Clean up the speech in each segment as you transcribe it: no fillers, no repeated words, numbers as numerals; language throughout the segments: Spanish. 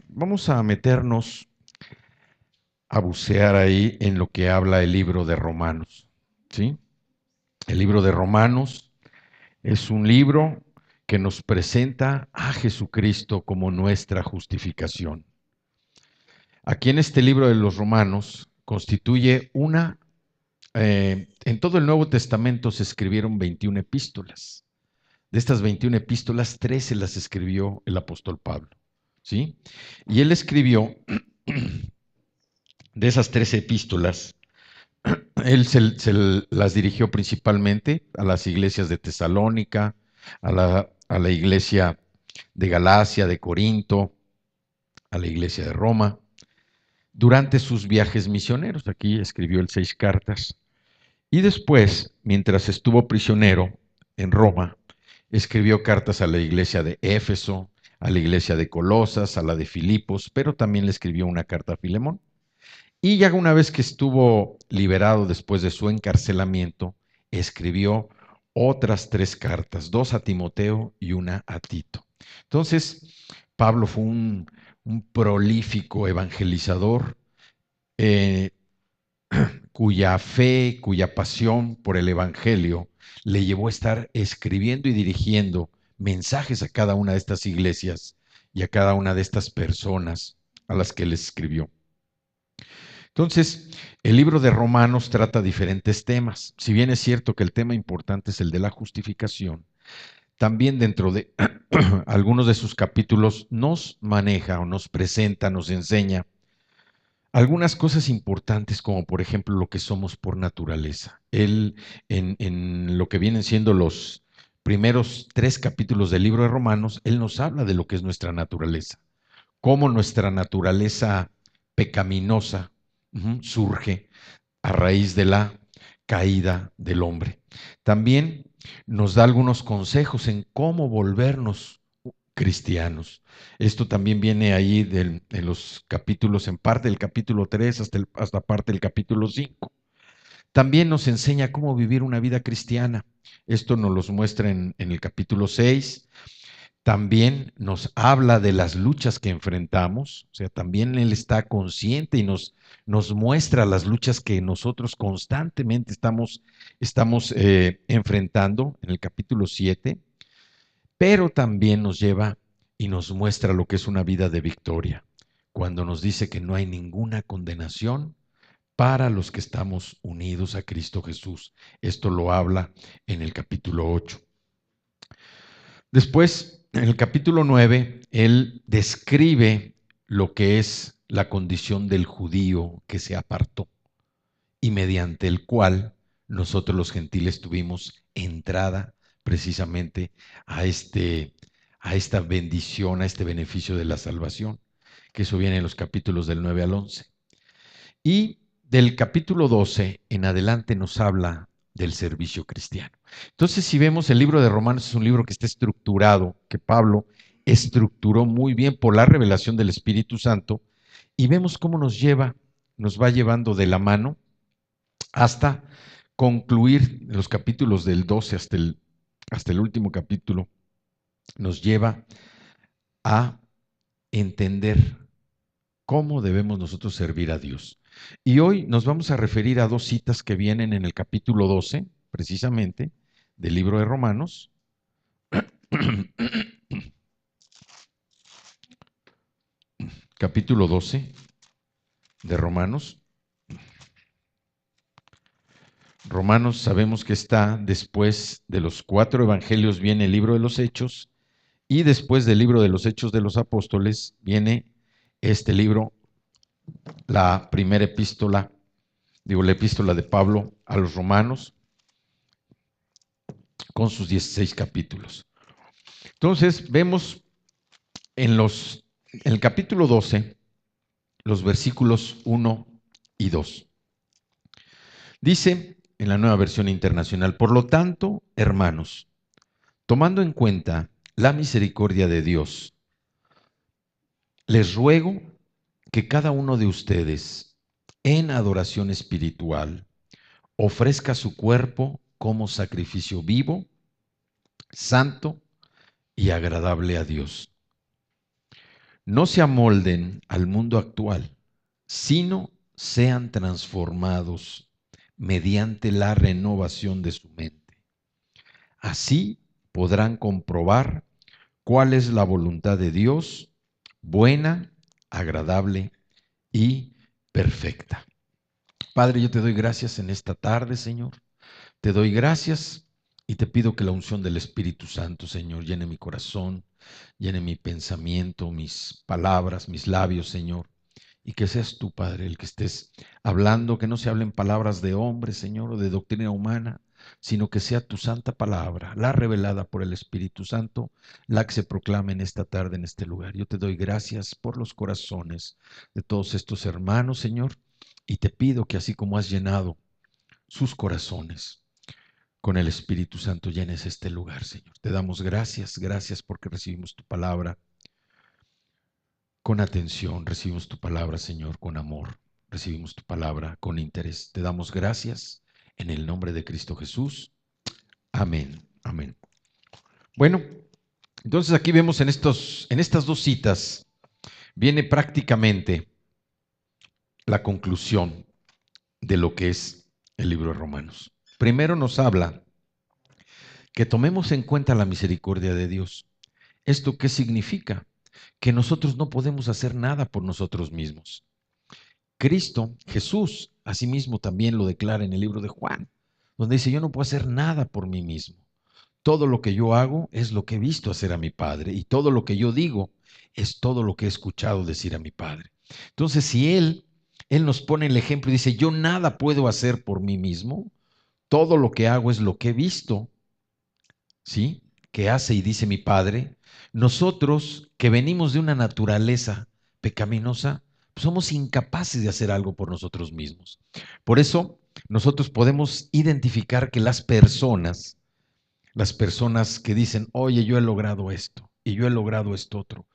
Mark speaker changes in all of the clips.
Speaker 1: Vamos a meternos a bucear ahí en lo que habla el libro de Romanos, ¿sí? El libro de Romanos es un libro que nos presenta a Jesucristo como nuestra justificación. Aquí en este libro de los Romanos constituye en todo el Nuevo Testamento se escribieron 21 epístolas. De estas 21 epístolas, 13 las escribió el apóstol Pablo, ¿sí? Y él escribió de esas 13 epístolas. Él las dirigió principalmente a las iglesias de Tesalónica, a la iglesia de Galacia, de Corinto, a la iglesia de Roma. Durante sus viajes misioneros, aquí escribió él 6 cartas. Y después, mientras estuvo prisionero en Roma, escribió cartas a la iglesia de Éfeso, a la iglesia de Colosas, a la de Filipos, pero también le escribió una carta a Filemón. Y ya una vez que estuvo liberado después de su encarcelamiento, escribió otras 3 cartas, 2 a Timoteo y una a Tito. Entonces, Pablo fue un prolífico evangelizador eh, cuya fe, cuya pasión por el Evangelio le llevó a estar escribiendo y dirigiendo mensajes a cada una de estas iglesias y a cada una de estas personas a las que les escribió. Entonces, el libro de Romanos trata diferentes temas. Si bien es cierto que el tema importante es el de la justificación, también dentro de algunos de sus capítulos nos maneja o nos presenta, nos enseña algunas cosas importantes, como por ejemplo lo que somos por naturaleza. Él, en lo que vienen siendo los primeros 3 capítulos del libro de Romanos, él nos habla de lo que es nuestra naturaleza, cómo nuestra naturaleza pecaminosa surge a raíz de la caída del hombre. También nos da algunos consejos en cómo volvernos cristianos. Esto también viene ahí en los capítulos, en parte del capítulo 3 hasta parte del capítulo 5. También nos enseña cómo vivir una vida cristiana. Esto nos lo muestra en el capítulo 6. También nos habla de las luchas que enfrentamos, o sea, también Él está consciente y nos muestra las luchas que nosotros constantemente estamos enfrentando en el capítulo 7, pero también nos lleva y nos muestra lo que es una vida de victoria, cuando nos dice que no hay ninguna condenación para los que estamos unidos a Cristo Jesús. Esto lo habla en el capítulo 8. Después, en el capítulo 9, él describe lo que es la condición del judío que se apartó y mediante el cual nosotros los gentiles tuvimos entrada precisamente a, a esta bendición, a este beneficio de la salvación, que eso viene en los capítulos del 9 al 11. Y del capítulo 12 en adelante nos habla del servicio cristiano. Entonces, si vemos el libro de Romanos, es un libro que está estructurado, que Pablo estructuró muy bien por la revelación del Espíritu Santo, y vemos cómo nos va llevando de la mano hasta concluir los capítulos del 12 hasta el último capítulo, nos lleva a entender cómo debemos nosotros servir a Dios. Y hoy nos vamos a referir a 2 citas que vienen en el capítulo 12, precisamente, del libro de Romanos. Capítulo 12 de Romanos. Romanos sabemos que está después de los 4 evangelios, viene el libro de los Hechos, y después del libro de los Hechos de los Apóstoles viene este libro, la primera epístola, la epístola de Pablo a los romanos, con sus 16 capítulos. Entonces, vemos en el capítulo 12, los versículos 1 y 2. Dice en la Nueva Versión Internacional: por lo tanto, hermanos, tomando en cuenta la misericordia de Dios, les ruego que cada uno de ustedes, en adoración espiritual, ofrezca su cuerpo como sacrificio vivo, santo y agradable a Dios. no se amolden al mundo actual, sino sean transformados mediante la renovación de su mente. Así podrán comprobar cuál es la voluntad de Dios, buena, agradable y perfecta. Padre, yo te doy gracias en esta tarde, Señor. Te doy gracias y te pido que la unción del Espíritu Santo, Señor, llene mi corazón, llene mi pensamiento, mis palabras, mis labios, Señor. Y que seas tú, Padre, el que estés hablando, que no se hablen palabras de hombre, Señor, o de doctrina humana, sino que sea tu santa palabra, la revelada por el Espíritu Santo, la que se proclame en esta tarde, en este lugar. Yo te doy gracias por los corazones de todos estos hermanos, Señor, y te pido que así como has llenado sus corazones con el Espíritu Santo, llenes este lugar, Señor. Te damos gracias, gracias porque recibimos tu palabra con atención, recibimos tu palabra, Señor, con amor, recibimos tu palabra con interés. Te damos gracias en el nombre de Cristo Jesús. Amén, amén. Bueno, entonces aquí vemos en estas dos citas, viene prácticamente la conclusión de lo que es el libro de Romanos. Primero nos habla que tomemos en cuenta la misericordia de Dios. ¿Esto qué significa? Que nosotros no podemos hacer nada por nosotros mismos. Cristo, Jesús, asimismo también lo declara en el libro de Juan, donde dice, yo no puedo hacer nada por mí mismo. Todo lo que yo hago es lo que he visto hacer a mi Padre, y todo lo que yo digo es todo lo que he escuchado decir a mi Padre. Entonces, si Él nos pone el ejemplo y dice, yo nada puedo hacer por mí mismo, todo lo que hago es lo que he visto, ¿sí? Que hace y dice mi Padre. Nosotros que venimos de una naturaleza pecaminosa, pues somos incapaces de hacer algo por nosotros mismos. Por eso nosotros podemos identificar que las personas que dicen, oye, yo he logrado esto y yo he logrado esto otro,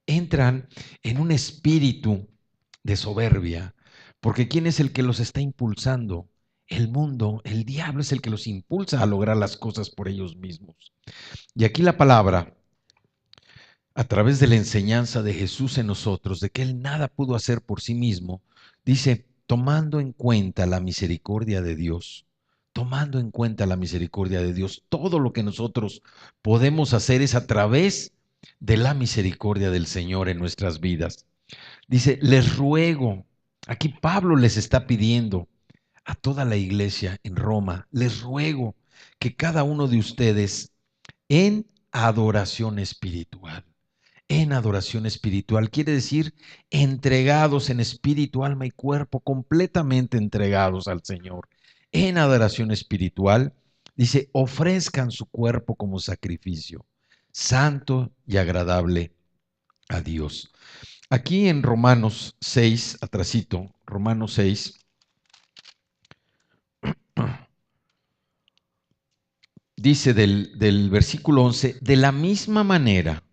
Speaker 1: entran en un espíritu de soberbia, porque ¿quién es el que los está impulsando? El mundo, el diablo es el que los impulsa a lograr las cosas por ellos mismos. Y aquí la palabra, a través de la enseñanza de Jesús en nosotros, de que Él nada pudo hacer por sí mismo, dice, tomando en cuenta la misericordia de Dios, tomando en cuenta la misericordia de Dios, todo lo que nosotros podemos hacer es a través de la misericordia del Señor en nuestras vidas. Dice, les ruego, aquí Pablo les está pidiendo a toda la iglesia en Roma, les ruego que cada uno de ustedes en adoración espiritual. En adoración espiritual quiere decir entregados en espíritu, alma y cuerpo, completamente entregados al Señor. En adoración espiritual dice, ofrezcan su cuerpo como sacrificio, santo y agradable a Dios. Aquí en Romanos 6, atrasito, Romanos 6, dice del versículo 11, de la misma manera,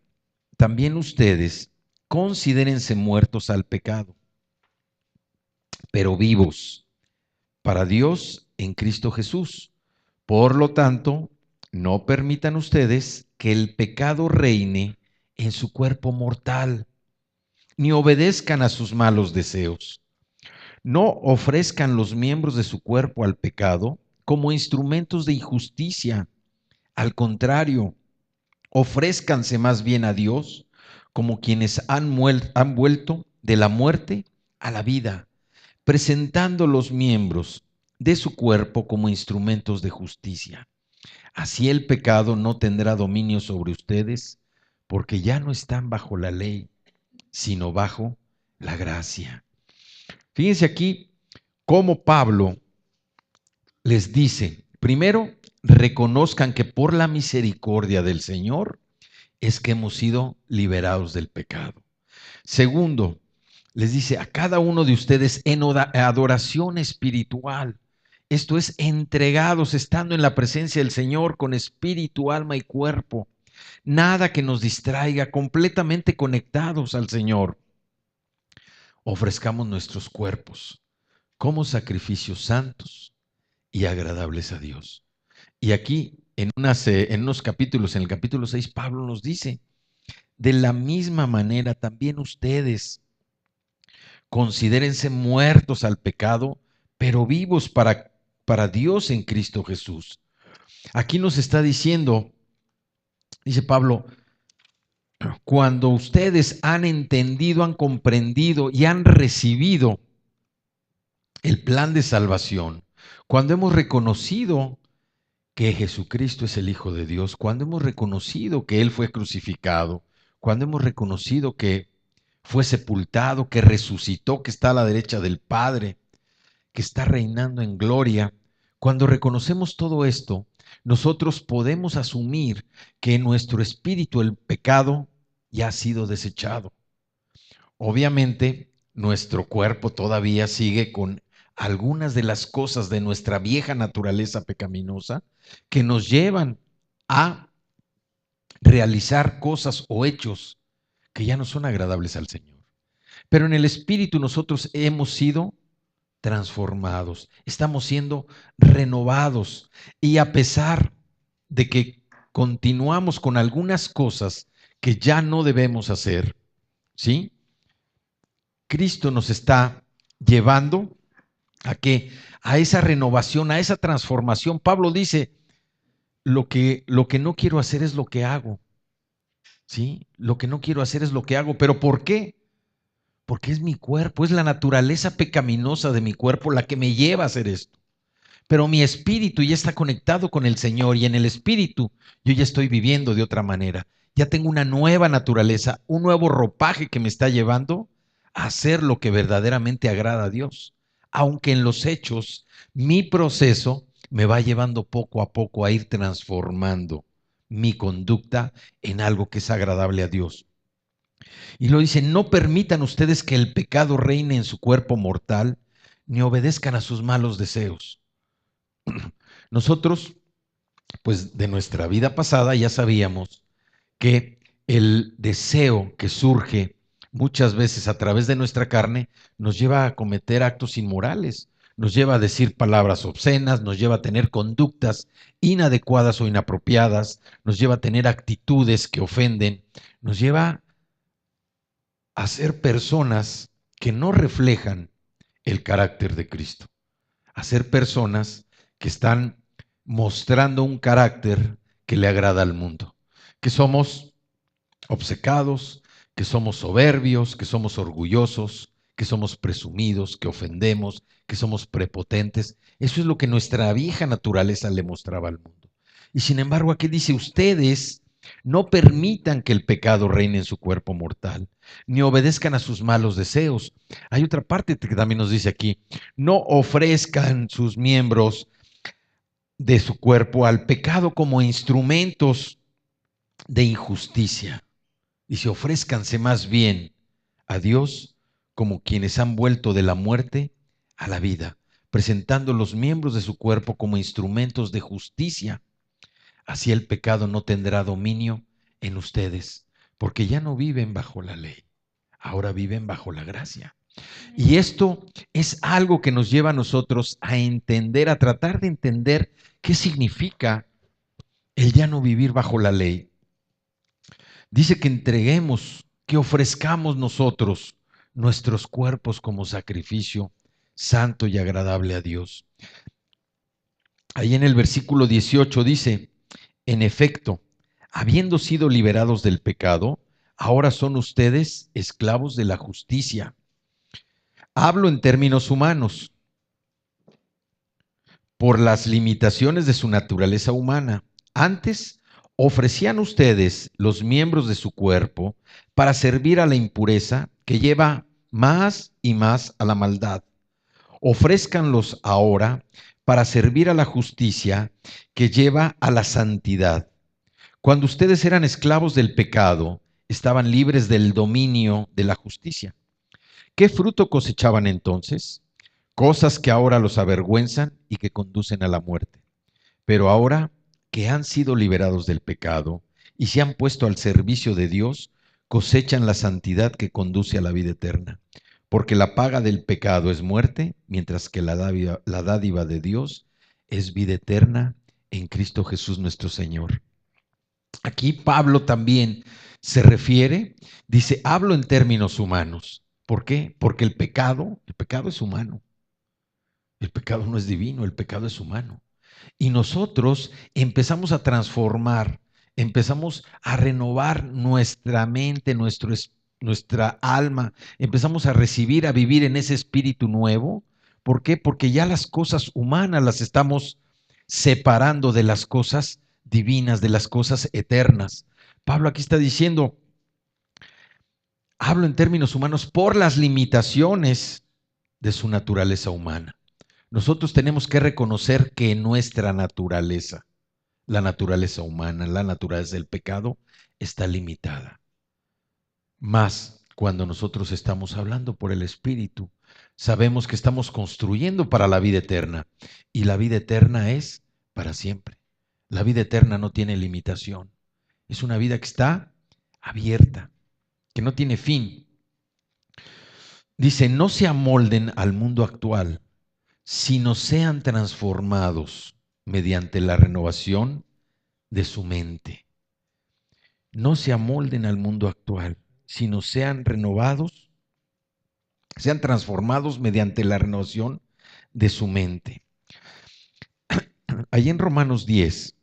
Speaker 1: también ustedes considérense muertos al pecado, pero vivos para Dios en Cristo Jesús. Por lo tanto, no permitan ustedes que el pecado reine en su cuerpo mortal, ni obedezcan a sus malos deseos. No ofrezcan los miembros de su cuerpo al pecado como instrumentos de injusticia. Al contrario, ofrézcanse más bien a Dios como quienes han vuelto de la muerte a la vida, presentando los miembros de su cuerpo como instrumentos de justicia. Así el pecado no tendrá dominio sobre ustedes, porque ya no están bajo la ley, sino bajo la gracia. Fíjense aquí cómo Pablo les dice, primero, reconozcan que por la misericordia del Señor es que hemos sido liberados del pecado. Segundo, les dice a cada uno de ustedes en adoración espiritual. Esto es, entregados, estando en la presencia del Señor con espíritu, alma y cuerpo. Nada que nos distraiga, completamente conectados al Señor. Ofrezcamos nuestros cuerpos como sacrificios santos y agradables a Dios. Y aquí, en unos capítulos, en el capítulo 6, Pablo nos dice, de la misma manera también ustedes considérense muertos al pecado, pero vivos para Dios en Cristo Jesús. Aquí nos está diciendo, dice Pablo, cuando ustedes han entendido, han comprendido y han recibido el plan de salvación, cuando hemos reconocido que Jesucristo es el Hijo de Dios, cuando hemos reconocido que Él fue crucificado, cuando hemos reconocido que fue sepultado, que resucitó, que está a la derecha del Padre, que está reinando en gloria, cuando reconocemos todo esto, nosotros podemos asumir que en nuestro espíritu el pecado ya ha sido desechado. Obviamente, nuestro cuerpo todavía sigue con algunas de las cosas de nuestra vieja naturaleza pecaminosa que nos llevan a realizar cosas o hechos que ya no son agradables al Señor. Pero en el espíritu nosotros hemos sido transformados, estamos siendo renovados y a pesar de que continuamos con algunas cosas que ya no debemos hacer, ¿sí? Cristo nos está llevando a que a esa renovación, a esa transformación. Pablo dice, lo que no quiero hacer es lo que hago, ¿sí? Lo que no quiero hacer es lo que hago, pero ¿por qué? Porque es mi cuerpo, es la naturaleza pecaminosa de mi cuerpo la que me lleva a hacer esto. Pero mi espíritu ya está conectado con el Señor y en el espíritu yo ya estoy viviendo de otra manera. Ya tengo una nueva naturaleza, un nuevo ropaje que me está llevando a hacer lo que verdaderamente agrada a Dios. Aunque en los hechos mi proceso me va llevando poco a poco a ir transformando mi conducta en algo que es agradable a Dios. Y lo dice, no permitan ustedes que el pecado reine en su cuerpo mortal, ni obedezcan a sus malos deseos. Nosotros, pues de nuestra vida pasada ya sabíamos que el deseo que surge muchas veces a través de nuestra carne nos lleva a cometer actos inmorales, nos lleva a decir palabras obscenas, nos lleva a tener conductas inadecuadas o inapropiadas, nos lleva a tener actitudes que ofenden, nos lleva a ser personas que no reflejan el carácter de Cristo, a ser personas que están mostrando un carácter que le agrada al mundo, que somos obcecados, que somos soberbios, que somos orgullosos, que somos presumidos, que ofendemos, que somos prepotentes. Eso es lo que nuestra vieja naturaleza le mostraba al mundo. Y sin embargo, aquí dice, ustedes no permitan que el pecado reine en su cuerpo mortal, ni obedezcan a sus malos deseos. Hay otra parte que también nos dice aquí, no ofrezcan sus miembros de su cuerpo al pecado como instrumentos de injusticia. Dice, ofrézcanse más bien a Dios como quienes han vuelto de la muerte a la vida, presentando los miembros de su cuerpo como instrumentos de justicia. Así el pecado no tendrá dominio en ustedes, porque ya no viven bajo la ley, ahora viven bajo la gracia. Y esto es algo que nos lleva a nosotros a entender, a tratar de entender qué significa el ya no vivir bajo la ley. Dice que entreguemos, que ofrezcamos nosotros nuestros cuerpos como sacrificio santo y agradable a Dios. Ahí en el versículo 18 dice, en efecto, habiendo sido liberados del pecado, ahora son ustedes esclavos de la justicia. Hablo en términos humanos, por las limitaciones de su naturaleza humana. Antes, ofrecían ustedes los miembros de su cuerpo para servir a la impureza que lleva más y más a la maldad. Ofrézcanlos ahora para servir a la justicia que lleva a la santidad. Cuando ustedes eran esclavos del pecado, estaban libres del dominio de la justicia. ¿Qué fruto cosechaban entonces? Cosas que ahora los avergüenzan y que conducen a la muerte. Pero ahora que han sido liberados del pecado y se han puesto al servicio de Dios, cosechan la santidad que conduce a la vida eterna. Porque la paga del pecado es muerte, mientras que la dádiva de Dios es vida eterna en Cristo Jesús nuestro Señor. Aquí Pablo también se refiere, dice, hablo en términos humanos. ¿Por qué? Porque el pecado es humano. El pecado no es divino, el pecado es humano. Y nosotros empezamos a transformar, empezamos a renovar nuestra mente, nuestra alma, empezamos a recibir, a vivir en ese espíritu nuevo. ¿Por qué? Porque ya las cosas humanas las estamos separando de las cosas divinas, de las cosas eternas. Pablo aquí está diciendo, hablo en términos humanos por las limitaciones de su naturaleza humana. Nosotros tenemos que reconocer que nuestra naturaleza, la naturaleza humana, la naturaleza del pecado, está limitada. Más cuando nosotros estamos hablando por el Espíritu, sabemos que estamos construyendo para la vida eterna. Y la vida eterna es para siempre. La vida eterna no tiene limitación. Es una vida que está abierta, que no tiene fin. Dice, no se amolden al mundo actual, sino sean transformados mediante la renovación de su mente. No se amolden al mundo actual, sino sean renovados, sean transformados mediante la renovación de su mente. Allí en Romanos 10,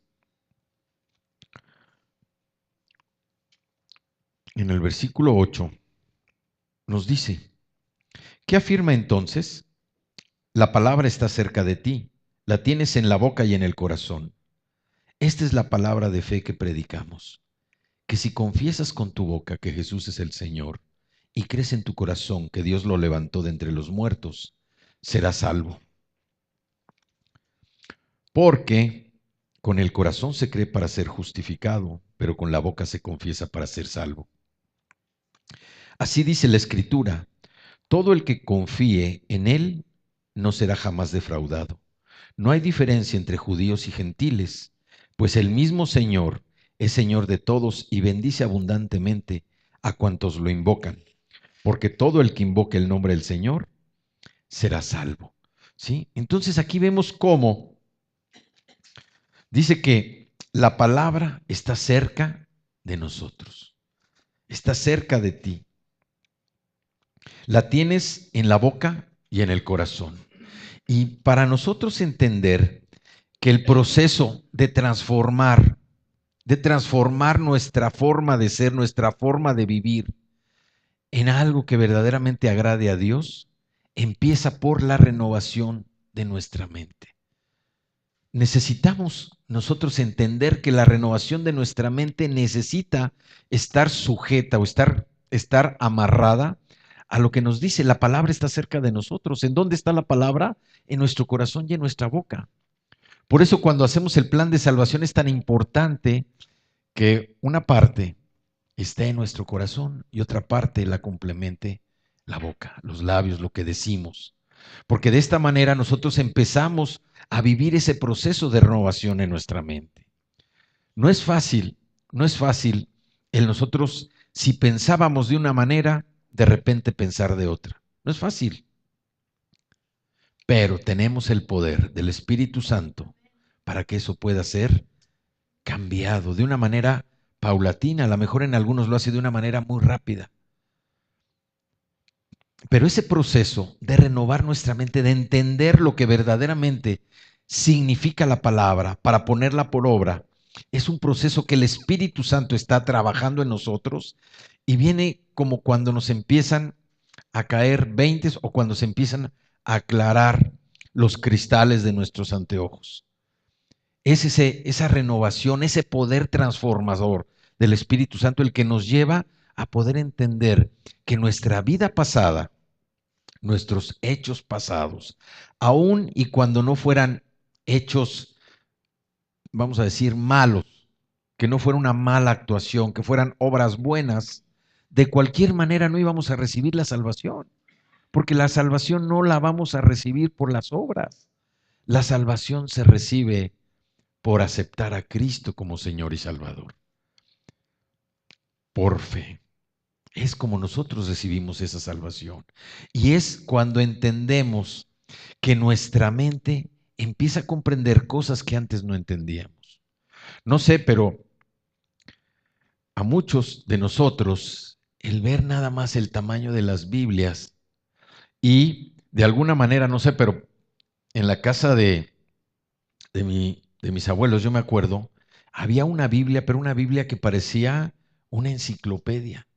Speaker 1: en el versículo 8, nos dice, ¿qué afirma entonces? La palabra está cerca de ti, la tienes en la boca y en el corazón. Esta es la palabra de fe que predicamos, que si confiesas con tu boca que Jesús es el Señor y crees en tu corazón que Dios lo levantó de entre los muertos, serás salvo. Porque con el corazón se cree para ser justificado, pero con la boca se confiesa para ser salvo. Así dice la Escritura, todo el que confíe en Él no será jamás defraudado. No hay diferencia entre judíos y gentiles, pues el mismo Señor es Señor de todos y bendice abundantemente a cuantos lo invocan, porque todo el que invoque el nombre del Señor será salvo. ¿Sí? Entonces aquí vemos cómo dice que la palabra está cerca de nosotros, está cerca de ti. La tienes en la boca y en el corazón. Y para nosotros entender que el proceso de transformar nuestra forma de ser, nuestra forma de vivir en algo que verdaderamente agrade a Dios, empieza por la renovación de nuestra mente. Necesitamos nosotros entender que la renovación de nuestra mente necesita estar sujeta o estar amarrada a lo que nos dice. La palabra está cerca de nosotros. ¿En dónde está la palabra? En nuestro corazón y en nuestra boca. Por eso cuando hacemos el plan de salvación es tan importante que una parte esté en nuestro corazón y otra parte la complemente la boca, los labios, lo que decimos. Porque de esta manera nosotros empezamos a vivir ese proceso de renovación en nuestra mente. No es fácil, no es fácil el nosotros, si pensábamos de una manera, de repente pensar de otra. No es fácil, pero tenemos el poder del Espíritu Santo para que eso pueda ser cambiado de una manera paulatina. A lo mejor en algunos lo hace de una manera muy rápida. Pero ese proceso de renovar nuestra mente, de entender lo que verdaderamente significa la palabra para ponerla por obra, es un proceso que el Espíritu Santo está trabajando en nosotros y viene como cuando nos empiezan a caer veintes o cuando se empiezan a aclarar los cristales de nuestros anteojos. Es esa renovación, ese poder transformador del Espíritu Santo el que nos lleva a poder entender que nuestra vida pasada, nuestros hechos pasados, aun y cuando no fueran hechos, vamos a decir, malos, que no fuera una mala actuación, que fueran obras buenas, de cualquier manera no íbamos a recibir la salvación, porque la salvación no la vamos a recibir por las obras. La salvación se recibe por aceptar a Cristo como Señor y Salvador, por fe. Es como nosotros recibimos esa salvación. Y es cuando entendemos que nuestra mente empieza a comprender cosas que antes no entendíamos. No sé, pero a muchos de nosotros el ver nada más el tamaño de las Biblias y de alguna manera, no sé, pero en la casa de mis abuelos, yo me acuerdo, había una Biblia, pero una Biblia que parecía una enciclopedia.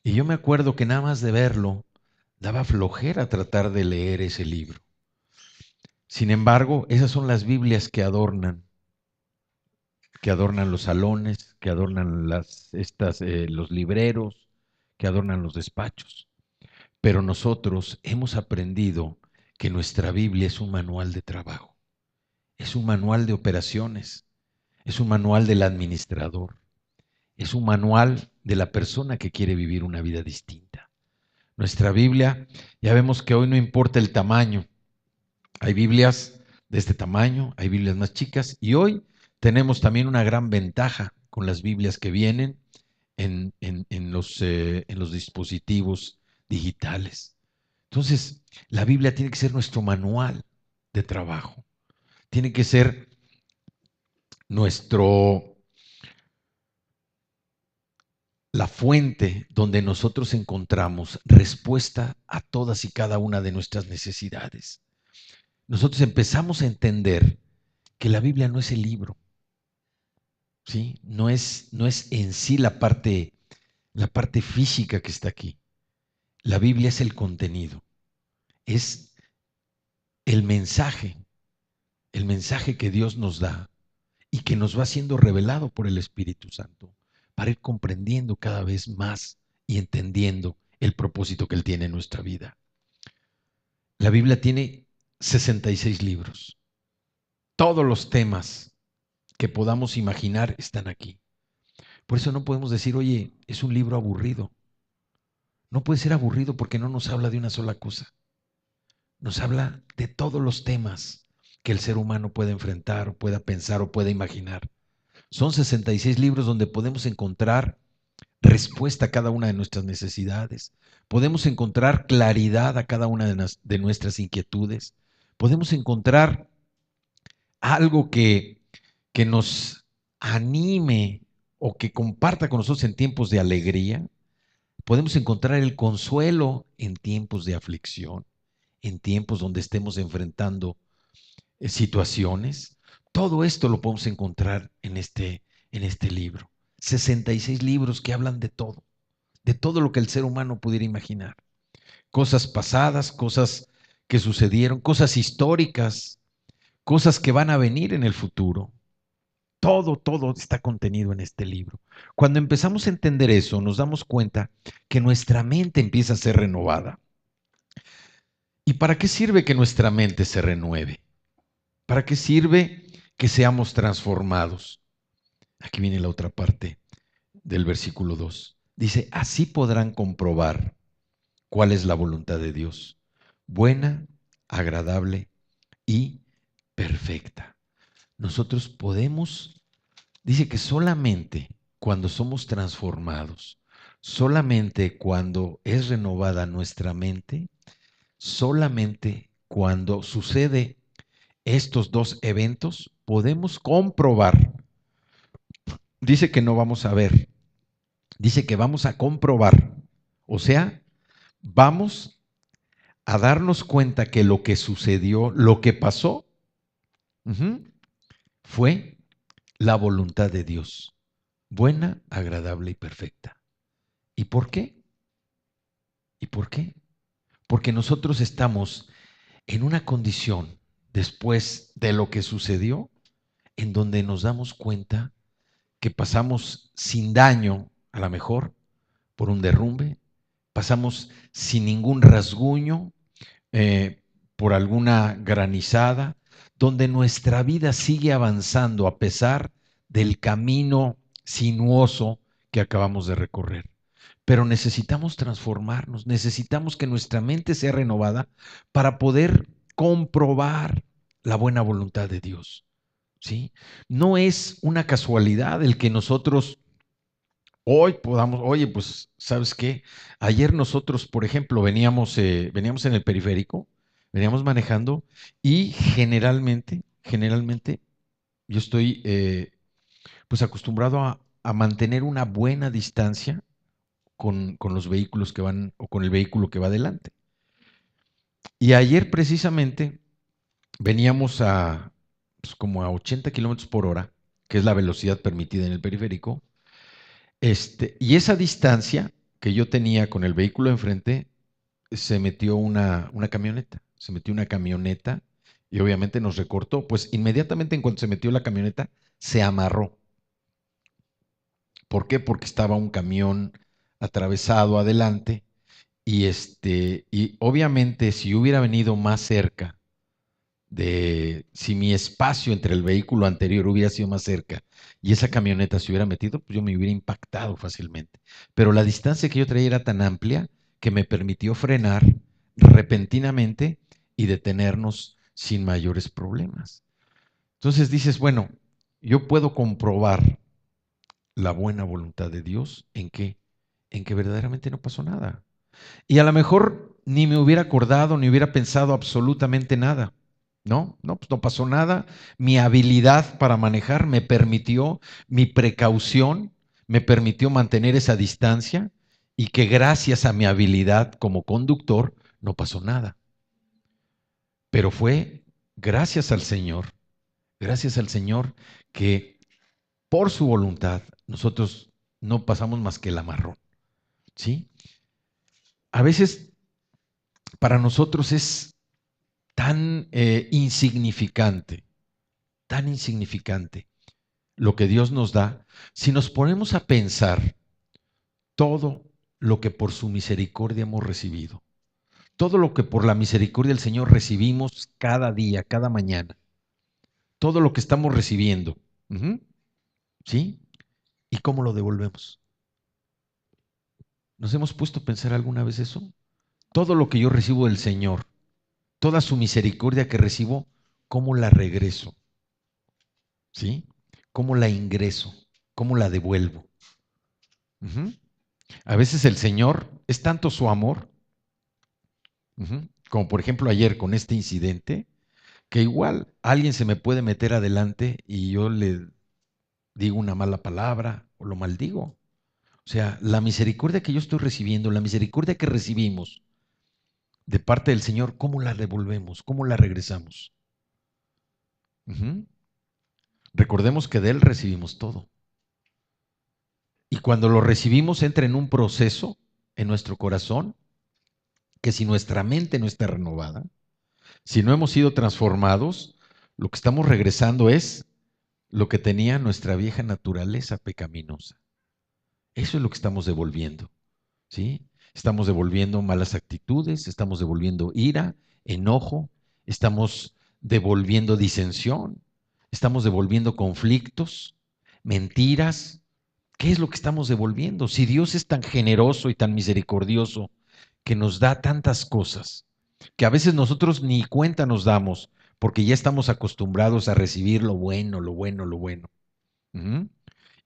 Speaker 1: Y yo me acuerdo que nada más de verlo, daba flojera tratar de leer ese libro. Sin embargo, esas son las Biblias que adornan los salones, que adornan los libreros, que adornan los despachos. Pero nosotros hemos aprendido que nuestra Biblia es un manual de trabajo, es un manual de operaciones, es un manual del administrador, es un manual de la persona que quiere vivir una vida distinta. Nuestra Biblia, ya vemos que hoy no importa el tamaño. Hay Biblias de este tamaño, hay Biblias más chicas y hoy tenemos también una gran ventaja con las Biblias que vienen en los dispositivos digitales. Entonces, la Biblia tiene que ser nuestro manual de trabajo, tiene que ser nuestro, la fuente donde nosotros encontramos respuesta a todas y cada una de nuestras necesidades. Nosotros empezamos a entender que la Biblia no es el libro, ¿sí? No es en sí la parte física que está aquí. La Biblia es el contenido, es el mensaje que Dios nos da y que nos va siendo revelado por el Espíritu Santo para ir comprendiendo cada vez más y entendiendo el propósito que Él tiene en nuestra vida. La Biblia tiene 66 libros. Todos los temas que podamos imaginar están aquí. Por eso no podemos decir, oye, es un libro aburrido. No puede ser aburrido porque no nos habla de una sola cosa. Nos habla de todos los temas que el ser humano puede enfrentar, o pueda pensar o pueda imaginar. Son 66 libros donde podemos encontrar respuesta a cada una de nuestras necesidades. Podemos encontrar claridad a cada una de nuestras inquietudes. Podemos encontrar algo que nos anime o que comparta con nosotros en tiempos de alegría. Podemos encontrar el consuelo en tiempos de aflicción, en tiempos donde estemos enfrentando situaciones. Todo esto lo podemos encontrar en este libro. 66 libros que hablan de todo lo que el ser humano pudiera imaginar. Cosas pasadas, cosas que sucedieron, cosas históricas, cosas que van a venir en el futuro. Todo está contenido en este libro. Cuando empezamos a entender eso, nos damos cuenta que nuestra mente empieza a ser renovada. ¿Y para qué sirve que nuestra mente se renueve? ¿Para qué sirve que seamos transformados? Aquí viene la otra parte del versículo 2. Dice, así podrán comprobar cuál es la voluntad de Dios, buena, agradable y perfecta. Nosotros podemos, dice que solamente cuando somos transformados, solamente cuando es renovada nuestra mente, solamente cuando sucede estos dos eventos, podemos comprobar. Dice que no vamos a ver, dice que vamos a comprobar. O sea, vamos a darnos cuenta que lo que sucedió, lo que pasó, fue la voluntad de Dios, buena, agradable y perfecta. ¿Y por qué? ¿Y por qué? Porque nosotros estamos en una condición después de lo que sucedió, en donde nos damos cuenta que pasamos sin daño, a lo mejor, por un derrumbe, pasamos sin ningún rasguño, por alguna granizada, donde nuestra vida sigue avanzando a pesar del camino sinuoso que acabamos de recorrer. Pero necesitamos transformarnos, necesitamos que nuestra mente sea renovada para poder comprobar la buena voluntad de Dios. ¿Sí? No es una casualidad el que nosotros hoy podamos, oye, pues, ¿sabes qué? Ayer nosotros, por ejemplo, veníamos en el periférico, veníamos manejando y generalmente, yo estoy pues acostumbrado a mantener una buena distancia con los vehículos que van o con el vehículo que va adelante. Y ayer precisamente veníamos a pues, como a 80 kilómetros por hora, que es la velocidad permitida en el periférico, y esa distancia que yo tenía con el vehículo enfrente, se metió una camioneta, se metió una camioneta y obviamente nos recortó. Pues inmediatamente en cuanto se metió la camioneta, se amarró. ¿Por qué? Porque estaba un camión atravesado adelante y obviamente si hubiera venido más cerca si mi espacio entre el vehículo anterior hubiera sido más cerca y esa camioneta se hubiera metido, pues yo me hubiera impactado fácilmente. Pero la distancia que yo traía era tan amplia que me permitió frenar repentinamente y detenernos sin mayores problemas. Entonces dices, bueno, yo puedo comprobar la buena voluntad de Dios en que verdaderamente no pasó nada. Y a lo mejor ni me hubiera acordado, ni hubiera pensado absolutamente nada. No, no, pues no pasó nada. Mi habilidad para manejar me permitió, mi precaución me permitió mantener esa distancia y que gracias a mi habilidad como conductor no pasó nada. Pero fue gracias al Señor que por su voluntad nosotros no pasamos más que el amarrón. ¿Sí? A veces para nosotros es tan insignificante lo que Dios nos da, si nos ponemos a pensar todo lo que por su misericordia hemos recibido, todo lo que por la misericordia del Señor recibimos cada día, cada mañana, todo lo que estamos recibiendo, ¿sí? ¿Y cómo lo devolvemos? ¿Nos hemos puesto a pensar alguna vez eso? Todo lo que yo recibo del Señor, toda su misericordia que recibo, ¿cómo la regreso? ¿Sí? ¿Cómo la ingreso? ¿Cómo la devuelvo? Uh-huh. A veces el Señor es tanto su amor, como por ejemplo ayer con este incidente, que igual alguien se me puede meter adelante y yo le digo una mala palabra o lo maldigo. O sea, la misericordia que yo estoy recibiendo, la misericordia que recibimos de parte del Señor, ¿cómo la devolvemos? ¿Cómo la regresamos? Recordemos que de Él recibimos todo. Y cuando lo recibimos entra en un proceso en nuestro corazón que si nuestra mente no está renovada, si no hemos sido transformados, lo que estamos regresando es lo que tenía nuestra vieja naturaleza pecaminosa. Eso es lo que estamos devolviendo, ¿sí? Estamos devolviendo malas actitudes, estamos devolviendo ira, enojo, estamos devolviendo disensión, estamos devolviendo conflictos, mentiras. ¿Qué es lo que estamos devolviendo? Si Dios es tan generoso y tan misericordioso que nos da tantas cosas, que a veces nosotros ni cuenta nos damos, porque ya estamos acostumbrados a recibir lo bueno, lo bueno, lo bueno.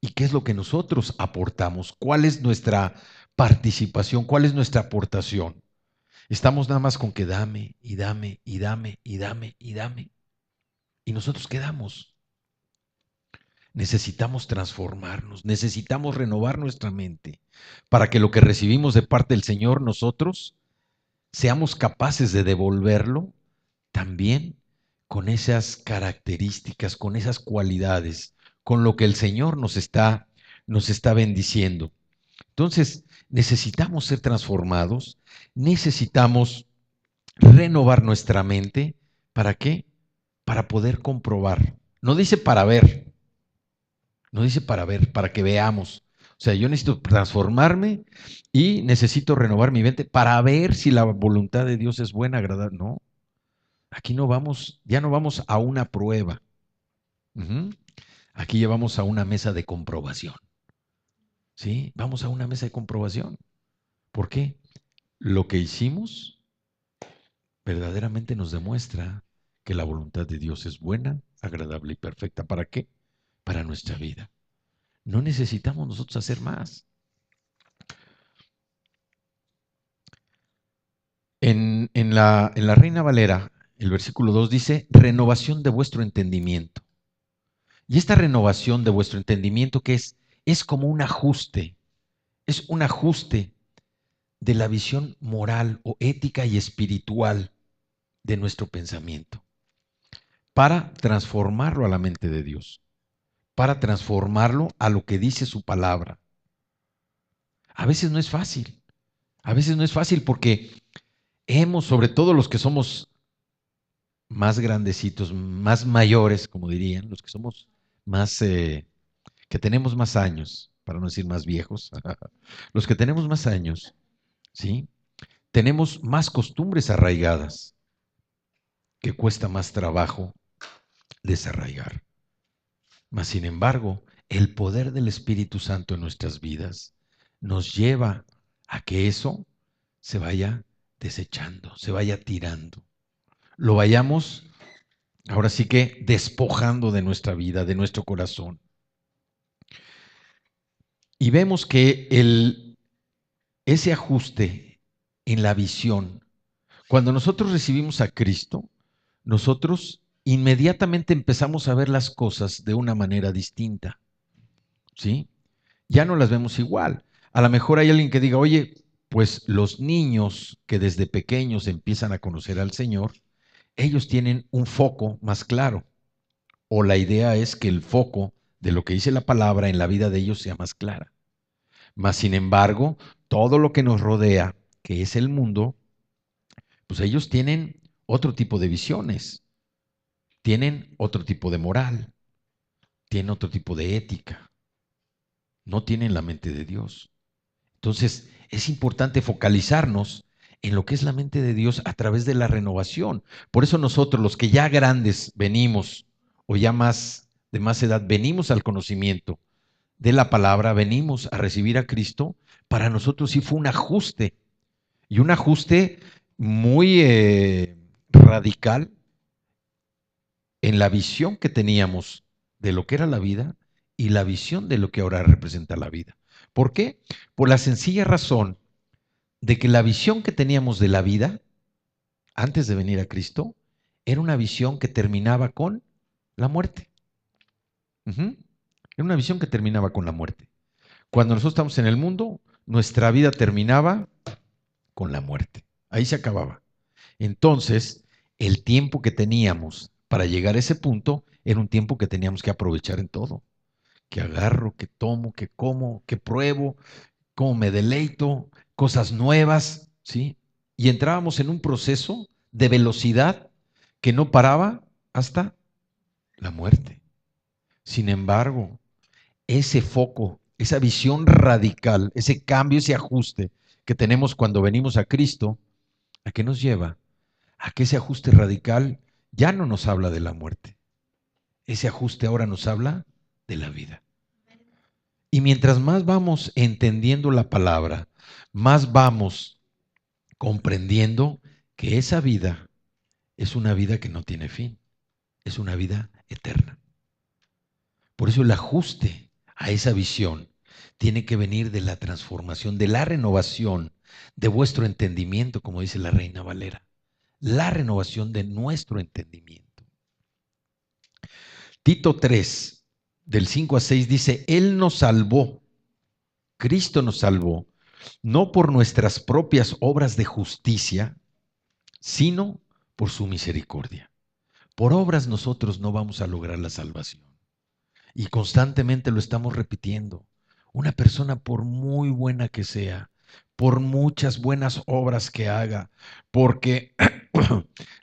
Speaker 1: ¿Y qué es lo que nosotros aportamos? ¿Cuál es nuestra participación? ¿Cuál es nuestra aportación? Estamos nada más con que dame y dame y dame y dame y dame. ¿Y nosotros qué damos? Necesitamos transformarnos, necesitamos renovar nuestra mente para que lo que recibimos de parte del Señor nosotros seamos capaces de devolverlo también con esas características, con esas cualidades, con lo que el Señor nos está bendiciendo. Entonces, necesitamos ser transformados, necesitamos renovar nuestra mente. ¿Para qué? Para poder comprobar. No dice para ver, no dice para ver, para que veamos. O sea, yo necesito transformarme y necesito renovar mi mente para ver si la voluntad de Dios es buena, agradable. No, aquí no vamos, ya no vamos a una prueba. Aquí llevamos a una mesa de comprobación. ¿Sí? Vamos a una mesa de comprobación. ¿Por qué? Lo que hicimos verdaderamente nos demuestra que la voluntad de Dios es buena, agradable y perfecta. ¿Para qué? Para nuestra vida. No necesitamos nosotros hacer más. En la Reina Valera, el versículo 2 dice, renovación de vuestro entendimiento. Y esta renovación de vuestro entendimiento, ¿qué es? es como un ajuste, es un ajuste de la visión moral o ética y espiritual de nuestro pensamiento para transformarlo a la mente de Dios, para transformarlo a lo que dice su palabra. A veces no es fácil, a veces no es fácil porque hemos, sobre todo los que somos más grandecitos, más mayores, como dirían, los que somos más, que tenemos más años, para no decir más viejos, los que tenemos más años, ¿sí? Tenemos más costumbres arraigadas que cuesta más trabajo desarraigar. Mas, sin embargo, el poder del Espíritu Santo en nuestras vidas nos lleva a que eso se vaya desechando, se vaya tirando. Lo vayamos, ahora sí que, despojando de nuestra vida, de nuestro corazón. Y vemos que ese ajuste en la visión, cuando nosotros recibimos a Cristo, nosotros inmediatamente empezamos a ver las cosas de una manera distinta, ¿sí? Ya no las vemos igual. A lo mejor hay alguien que diga, oye, pues los niños que desde pequeños empiezan a conocer al Señor, ellos tienen un foco más claro. O la idea es que el foco de lo que dice la palabra en la vida de ellos sea más clara. Mas, sin embargo, todo lo que nos rodea, que es el mundo, pues ellos tienen otro tipo de visiones, tienen otro tipo de moral, tienen otro tipo de ética, no tienen la mente de Dios. Entonces, es importante focalizarnos en lo que es la mente de Dios a través de la renovación. Por eso nosotros, los que ya grandes venimos, o ya más de más edad, venimos al conocimiento de la palabra, venimos a recibir a Cristo, para nosotros sí fue un ajuste, y un ajuste muy radical en la visión que teníamos de lo que era la vida y la visión de lo que ahora representa la vida. ¿Por qué? Por la sencilla razón de que la visión que teníamos de la vida antes de venir a Cristo era una visión que terminaba con la muerte. Era una visión que terminaba con la muerte. Cuando nosotros estamos en el mundo, nuestra vida terminaba con la muerte. Ahí se acababa. Entonces, el tiempo que teníamos para llegar a ese punto era un tiempo que teníamos que aprovechar en todo. Que agarro, que tomo, que como, que pruebo, cómo me deleito, cosas nuevas, ¿sí? Y entrábamos en un proceso de velocidad que no paraba hasta la muerte. Sin embargo, ese foco, esa visión radical, ese cambio, ese ajuste que tenemos cuando venimos a Cristo, ¿a qué nos lleva? A que ese ajuste radical ya no nos habla de la muerte. Ese ajuste ahora nos habla de la vida. Y mientras más vamos entendiendo la palabra, más vamos comprendiendo que esa vida es una vida que no tiene fin, es una vida eterna. Por eso el ajuste a esa visión tiene que venir de la transformación, de la renovación de vuestro entendimiento, como dice la Reina Valera. La renovación de nuestro entendimiento. Tito 3, del 5 a 6 dice, Él nos salvó, Cristo nos salvó, no por nuestras propias obras de justicia, sino por su misericordia. Por obras nosotros no vamos a lograr la salvación. Y constantemente lo estamos repitiendo. Una persona, por muy buena que sea, por muchas buenas obras que haga, porque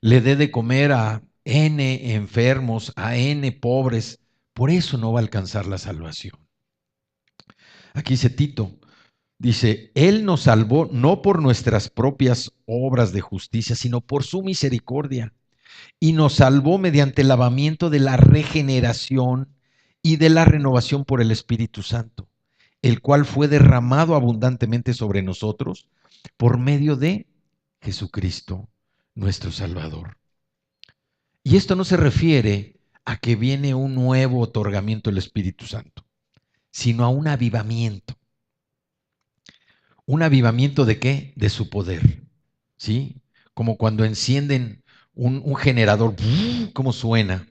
Speaker 1: le dé de comer a N enfermos, a N pobres, por eso no va a alcanzar la salvación. Aquí dice Tito, dice, Él nos salvó no por nuestras propias obras de justicia, sino por su misericordia. Y nos salvó mediante el lavamiento de la regeneración y de la renovación por el Espíritu Santo, el cual fue derramado abundantemente sobre nosotros por medio de Jesucristo, nuestro Salvador. Y esto no se refiere a que viene un nuevo otorgamiento del Espíritu Santo, sino a un avivamiento. ¿Un avivamiento de qué? De su poder, ¿sí? Como cuando encienden un generador, ¿cómo suena?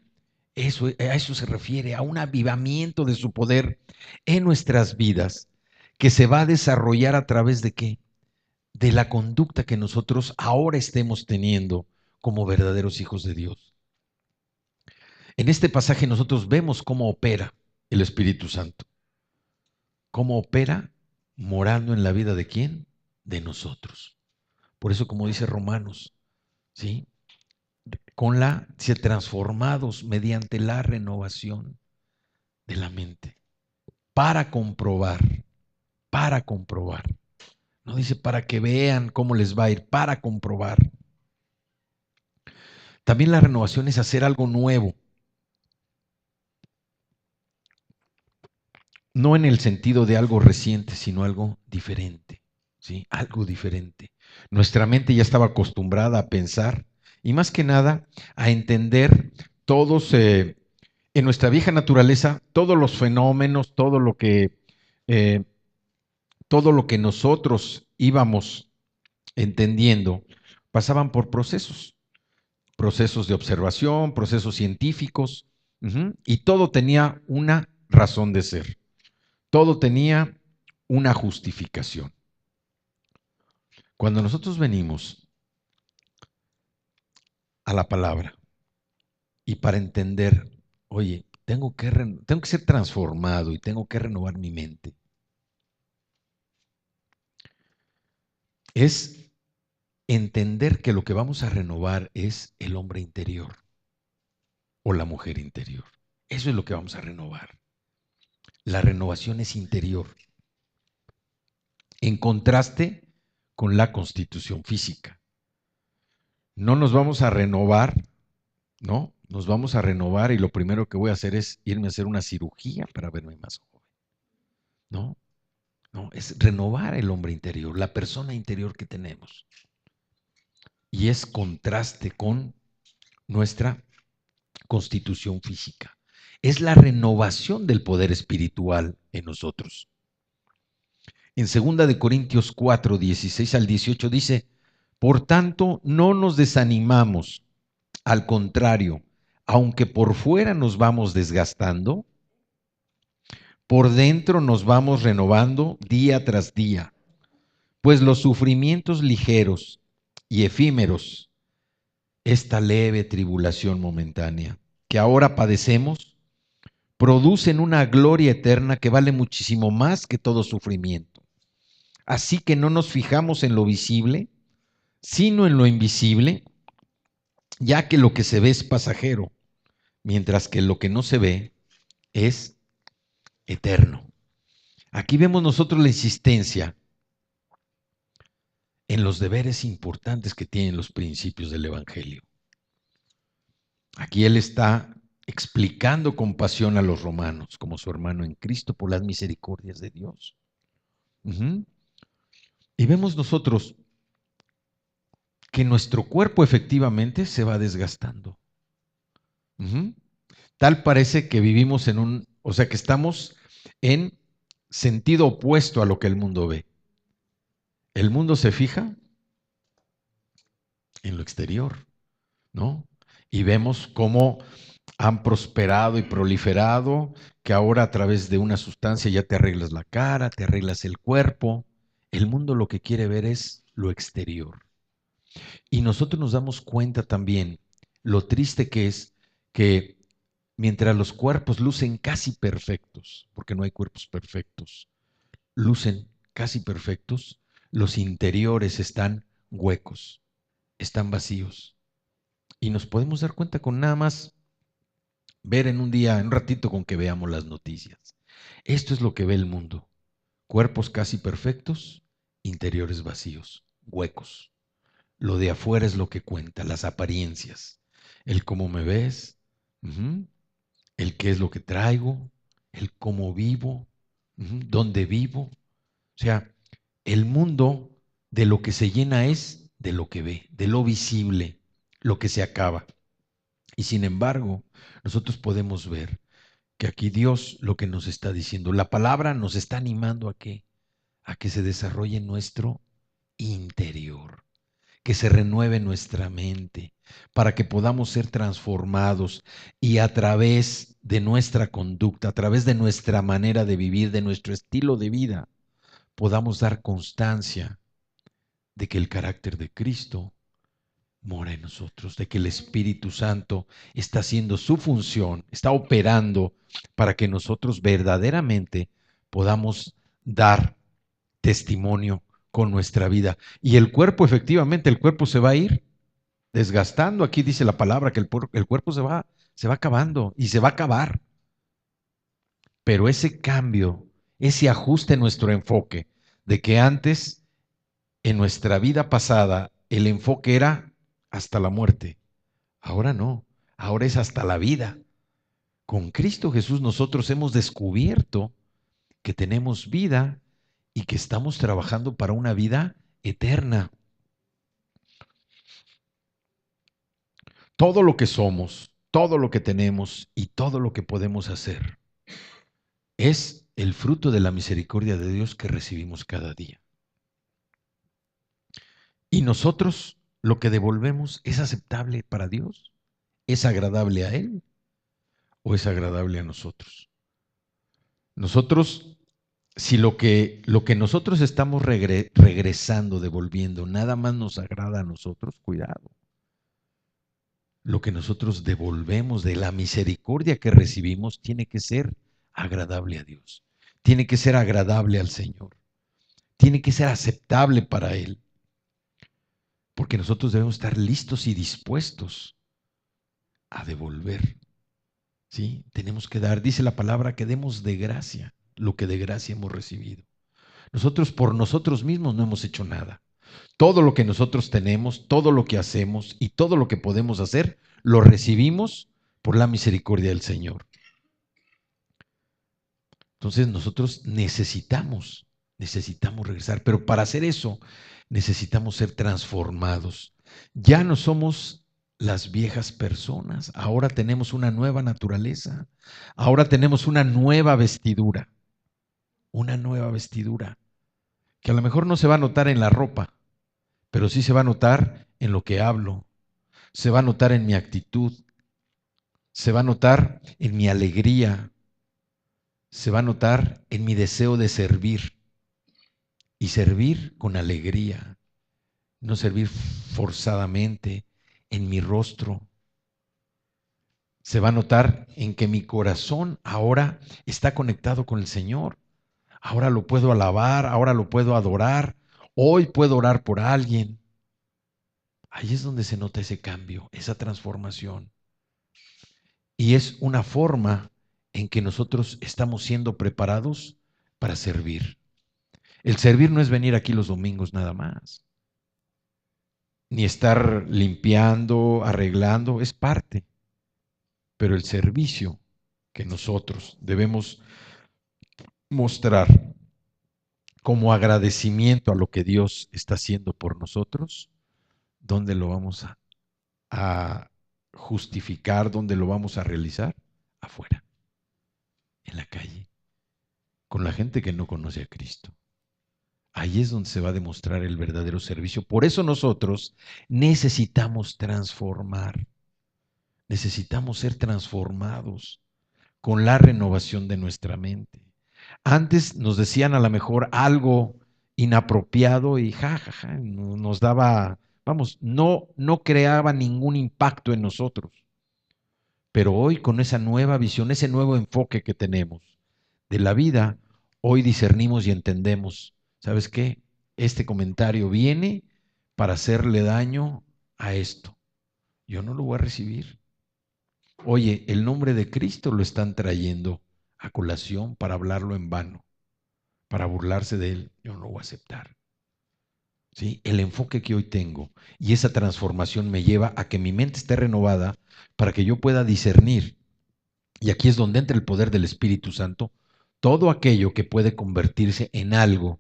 Speaker 1: A eso se refiere, a un avivamiento de su poder en nuestras vidas, que se va a desarrollar a través de ¿qué? De la conducta que nosotros ahora estemos teniendo como verdaderos hijos de Dios. En este pasaje nosotros vemos cómo opera el Espíritu Santo. ¿Cómo opera? Morando en la vida de ¿quién? De nosotros. Por eso, como dice Romanos, ¿sí? Ser transformados mediante la renovación de la mente. Para comprobar. No dice para que vean cómo les va a ir, para comprobar. También la renovación es hacer algo nuevo. No en el sentido de algo reciente, sino algo diferente, ¿sí? Algo diferente. Nuestra mente ya estaba acostumbrada a pensar y más que nada a entender todos, en nuestra vieja naturaleza, todos los fenómenos, eh, todo lo que nosotros íbamos entendiendo, pasaban por procesos de observación, procesos científicos, y todo tenía una razón de ser. Todo tenía una justificación. Cuando nosotros venimos a la palabra y para entender, oye, tengo que ser transformado y tengo que renovar mi mente, es entender que lo que vamos a renovar es el hombre interior o la mujer interior. Eso es lo que vamos a renovar. La renovación es interior, en contraste con la constitución física. No nos vamos a renovar, ¿no? Nos vamos a renovar y lo primero que voy a hacer es irme a hacer una cirugía para verme más joven. No, no, es renovar el hombre interior, la persona interior que tenemos. Y es contraste con nuestra constitución física. Es la renovación del poder espiritual en nosotros. En 2 Corintios 4, 16 al 18 dice, por tanto, no nos desanimamos, al contrario, aunque por fuera nos vamos desgastando, por dentro nos vamos renovando día tras día, pues los sufrimientos ligeros y efímeros, esta leve tribulación momentánea que ahora padecemos, producen una gloria eterna que vale muchísimo más que todo sufrimiento. Así que no nos fijamos en lo visible, sino en lo invisible, ya que lo que se ve es pasajero, mientras que lo que no se ve es eterno. Aquí vemos nosotros la insistencia en los deberes importantes que tienen los principios del Evangelio. Aquí él está explicando con pasión a los romanos, como su hermano en Cristo, por las misericordias de Dios. Y vemos nosotros que nuestro cuerpo efectivamente se va desgastando. Tal parece que vivimos o sea, que estamos en sentido opuesto a lo que el mundo ve. El mundo se fija en lo exterior, ¿no? Y vemos cómo han prosperado y proliferado, que ahora a través de una sustancia ya te arreglas la cara, te arreglas el cuerpo. El mundo lo que quiere ver es lo exterior. Y nosotros nos damos cuenta también lo triste que es que mientras los cuerpos lucen casi perfectos, porque no hay cuerpos perfectos, lucen casi perfectos, los interiores están huecos, están vacíos. Y nos podemos dar cuenta con nada más ver en un ratito con que veamos las noticias. Esto es lo que ve el mundo. Cuerpos casi perfectos, interiores vacíos, huecos. Lo de afuera es lo que cuenta, las apariencias. El cómo me ves, el qué es lo que traigo, el cómo vivo, dónde vivo. O sea, el mundo de lo que se llena es de lo que ve, de lo visible, lo que se acaba. Y sin embargo, nosotros podemos ver que aquí Dios lo que nos está diciendo, la palabra nos está animando a qué? A que se desarrolle nuestro interior, que se renueve nuestra mente, para que podamos ser transformados y a través de nuestra conducta, a través de nuestra manera de vivir, de nuestro estilo de vida, podamos dar constancia de que el carácter de Cristo mora en nosotros, de que el Espíritu Santo está haciendo su función, está operando para que nosotros verdaderamente podamos dar testimonio con nuestra vida. Y el cuerpo, efectivamente, el cuerpo se va a ir desgastando. Aquí dice la palabra que el cuerpo se va acabando y se va a acabar. Pero ese cambio, ese ajuste en nuestro enfoque, de que antes, en nuestra vida pasada, el enfoque era hasta la muerte. Ahora no, ahora es hasta la vida. Con Cristo Jesús nosotros hemos descubierto que tenemos vida y que estamos trabajando para una vida eterna. Todo lo que somos, todo lo que tenemos y todo lo que podemos hacer es el fruto de la misericordia de Dios que recibimos cada día. Y nosotros lo que devolvemos es aceptable para Dios, es agradable a Él o es agradable a nosotros. Nosotros, si lo que nosotros estamos regresando, devolviendo, nada más nos agrada a nosotros, cuidado. Lo que nosotros devolvemos de la misericordia que recibimos tiene que ser agradable a Dios, tiene que ser agradable al Señor, tiene que ser aceptable para Él, porque nosotros debemos estar listos y dispuestos a devolver, ¿sí? Tenemos que dar, dice la palabra, que demos de gracia lo que de gracia hemos recibido. Nosotros por nosotros mismos no hemos hecho nada. Todo lo que nosotros tenemos, todo lo que hacemos y todo lo que podemos hacer, lo recibimos por la misericordia del Señor. Entonces nosotros necesitamos regresar, pero para hacer eso necesitamos ser transformados. Ya no somos las viejas personas, ahora tenemos una nueva naturaleza, ahora tenemos una nueva vestidura que a lo mejor no se va a notar en la ropa, pero sí se va a notar en lo que hablo, se va a notar en mi actitud, se va a notar en mi alegría, se va a notar en mi deseo de servir y servir con alegría, no servir forzadamente, en mi rostro. Se va a notar en que mi corazón ahora está conectado con el Señor. Ahora lo puedo alabar, ahora lo puedo adorar, hoy puedo orar por alguien. Ahí es donde se nota ese cambio, esa transformación. Y es una forma en que nosotros estamos siendo preparados para servir. El servir no es venir aquí los domingos nada más, ni estar limpiando, arreglando, es parte. Pero el servicio que nosotros debemos mostrar como agradecimiento a lo que Dios está haciendo por nosotros, ¿dónde lo vamos a justificar? ¿Dónde lo vamos a realizar? Afuera, en la calle, con la gente que no conoce a Cristo. Ahí es donde se va a demostrar el verdadero servicio. Por eso nosotros necesitamos transformar, necesitamos ser transformados con la renovación de nuestra mente. Antes nos decían a lo mejor algo inapropiado y nos daba, vamos, no creaba ningún impacto en nosotros. Pero hoy con esa nueva visión, ese nuevo enfoque que tenemos de la vida, hoy discernimos y entendemos, ¿sabes qué? Este comentario viene para hacerle daño a esto. Yo no lo voy a recibir. Oye, el nombre de Cristo lo están trayendo a colación para hablarlo en vano, para burlarse de él. Yo no lo voy a aceptar. ¿Sí? El enfoque que hoy tengo y esa transformación me lleva a que mi mente esté renovada para que yo pueda discernir. Y aquí es donde entra el poder del Espíritu Santo, todo aquello que puede convertirse en algo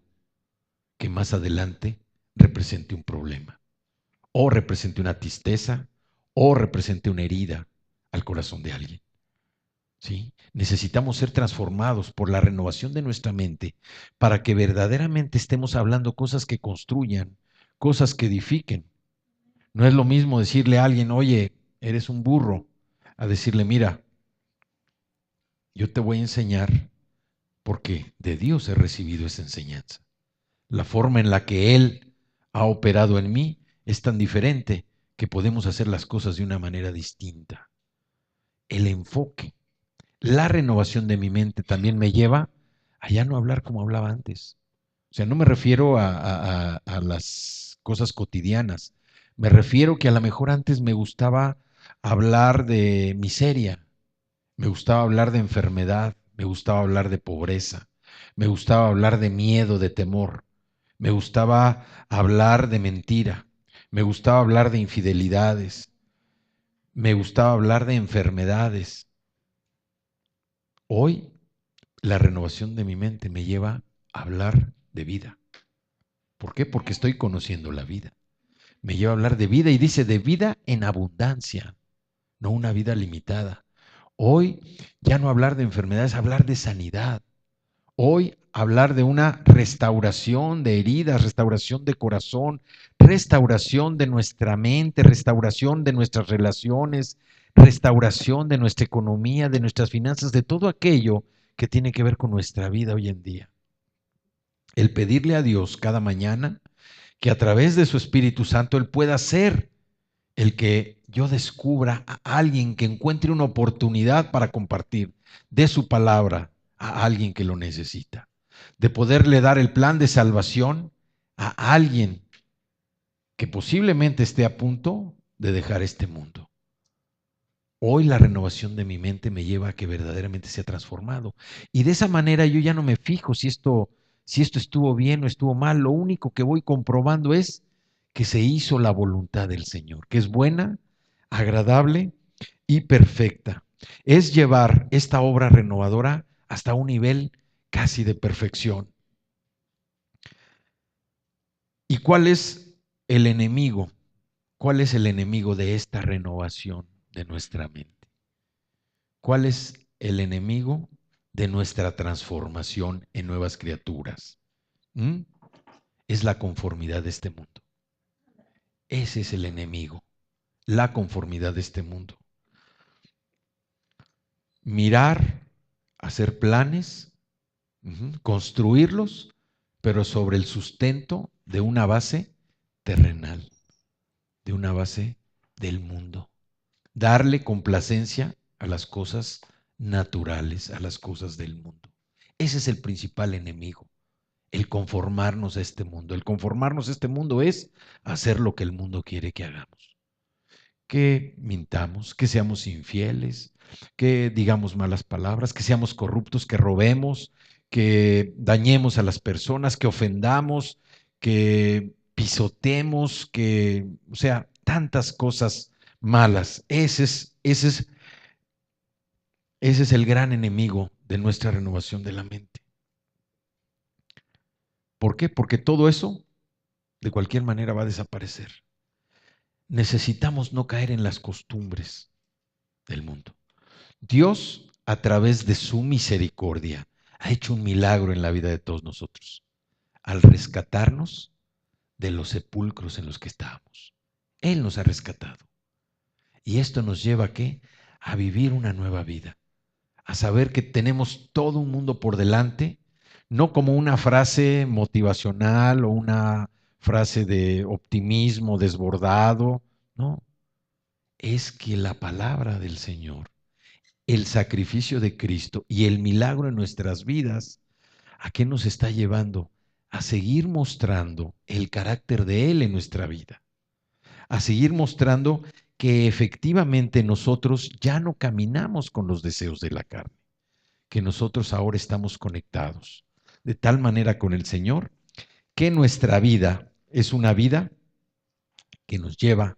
Speaker 1: que más adelante represente un problema, o represente una tristeza, o represente una herida al corazón de alguien. ¿Sí? Necesitamos ser transformados por la renovación de nuestra mente para que verdaderamente estemos hablando cosas que construyan, cosas que edifiquen, No es lo mismo decirle a alguien, oye, eres un burro, a decirle, mira, yo te voy a enseñar porque de Dios he recibido esa enseñanza. La forma en la que Él ha operado en mí es tan diferente que podemos hacer las cosas de una manera distinta. El enfoque, la renovación de mi mente también me lleva a ya no hablar como hablaba antes. O sea, no me refiero a las cosas cotidianas. Me refiero que a lo mejor antes me gustaba hablar de miseria, me gustaba hablar de enfermedad, me gustaba hablar de pobreza, me gustaba hablar de miedo, de temor, me gustaba hablar de mentira, me gustaba hablar de infidelidades, me gustaba hablar de enfermedades. Hoy la renovación de mi mente me lleva a hablar de vida. ¿Por qué? Porque estoy conociendo la vida. Me lleva a hablar de vida y dice de vida en abundancia, no una vida limitada. Hoy ya no hablar de enfermedades, hablar de sanidad. Hoy hablar de una restauración de heridas, restauración de corazón, restauración de nuestra mente, restauración de nuestras relaciones, restauración de nuestra economía, de nuestras finanzas, de todo aquello que tiene que ver con nuestra vida hoy en día. El pedirle a Dios cada mañana que a través de su Espíritu Santo Él pueda ser el que yo descubra a alguien que encuentre una oportunidad para compartir de su palabra a alguien que lo necesita, de poderle dar el plan de salvación a alguien que posiblemente esté a punto de dejar este mundo. Hoy la renovación de mi mente me lleva a que verdaderamente sea transformado. Y de esa manera yo ya no me fijo si esto estuvo bien o estuvo mal. Lo único que voy comprobando es que se hizo la voluntad del Señor, que es buena, agradable y perfecta. Es llevar esta obra renovadora hasta un nivel casi de perfección. ¿Y cuál es el enemigo? ¿Cuál es el enemigo de esta renovación de nuestra mente? ¿Cuál es el enemigo de nuestra transformación en nuevas criaturas? ¿Mm? Es la conformidad de este mundo. Ese es el enemigo, la conformidad de este mundo. Mirar, hacer planes, construirlos, pero sobre el sustento de una base terrenal, de una base del mundo. Darle complacencia a las cosas naturales, a las cosas del mundo. Ese es el principal enemigo, el conformarnos a este mundo. El conformarnos a este mundo es hacer lo que el mundo quiere que hagamos. Que mintamos, que seamos infieles, que digamos malas palabras, que seamos corruptos, que robemos, que dañemos a las personas, que ofendamos, que pisotemos, que, o sea, tantas cosas malas. Ese es el gran enemigo de nuestra renovación de la mente. ¿Por qué? Porque todo eso de cualquier manera va a desaparecer. Necesitamos no caer en las costumbres del mundo. Dios, a través de su misericordia, ha hecho un milagro en la vida de todos nosotros, al rescatarnos de los sepulcros en los que estábamos. Él nos ha rescatado. Y esto nos lleva ¿a qué? A vivir una nueva vida, a saber que tenemos todo un mundo por delante, no como una frase motivacional o una frase de optimismo desbordado, no, es que la palabra del Señor, el sacrificio de Cristo y el milagro en nuestras vidas, ¿a qué nos está llevando? A seguir mostrando el carácter de Él en nuestra vida, a seguir mostrando que efectivamente nosotros ya no caminamos con los deseos de la carne, que nosotros ahora estamos conectados de tal manera con el Señor que nuestra vida es una vida que nos lleva